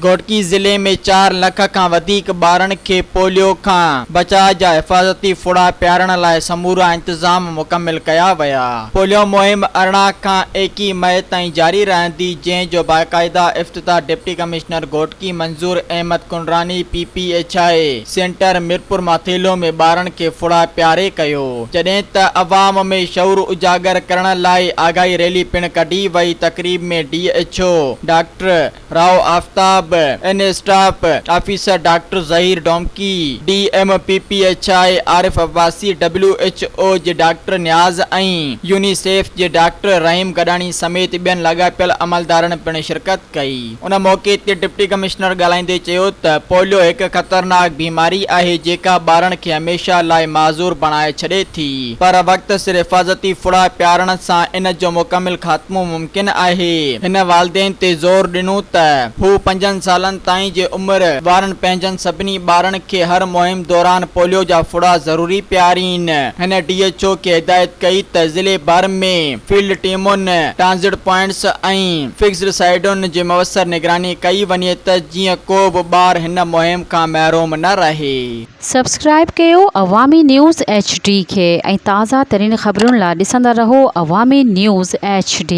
घोटकी ज़िले में 4 लख खां वधीक ॿारनि खे पोलियो खां बचाव जा हिफ़ाज़ती फुड़ा पियारण लाइ समूरा इंतज़ाम मुकमिल कया विया। पोलियो मुहिम 18 खां 21 मई ताईं जारी रहंदी, जंहिं जो बाक़ाइदा इफ्तिताह डिप्टी कमिश्नर घोटकी मंजूर अहमद कुंडरानी PPHI सेंटर मीरपुर माथेलो में ॿारनि खे फुड़ा पियारे कयो, जॾहिं त अवाम में शऊर उजागर करण लाइ आगाही रैली पिण कढी वई। तकरीब में DHO डॉक्टर राव आफ्ताब, एन staff officer doctor Zaheer Domki, DM PPHI Arif Abbasi, WHO जे डॉक्टर न्याज़ ऐं यूनिसेफ जे डॉक्टर रहीम गडानी समेत ॿियनि लाॻापियल अमलदारनि पिण शिरकत कई। उन मौक़े ते डिप्टी कमिश्नर ॻाल्हाईंदे चयो त पोलियो हिकु ख़तरनाक बीमारी आहे जेका ॿारनि खे हमेशा लाइ माज़ूर बणाए छॾे थी, पर वक़्त सिर हिफ़ाज़ती फुड़ा पियारण सां इन जो मुकमिल ख़ात्मो मुमकिन आहे। हिन वालदेन ते ज़ोर ॾिनो त हू 5 सालनि ताईं जे उमिरि वारनि पंहिंजनि सभिनी ॿारनि खे हर मुहिम दौरान पोलियो जा फुड़ा ज़रूरी पियारीनि। हिन DHO खे हिदायत कई त ज़िले भर में फील्ड टीमुनि, ट्रांजिट पॉइंट्स ऐं फिक्स्ड साइडुनि जी मुवसर निगरानी कई वञे त जीअं को बि ॿार हिन मुहिम खां महरूम न रहे। सब्सक्राइब कयो अवामी न्यूज़ HD खे ऐं ताज़ा तरीन ख़बरुनि लाइ ॾिसंदा रहो अवामी न्यूज़ HD।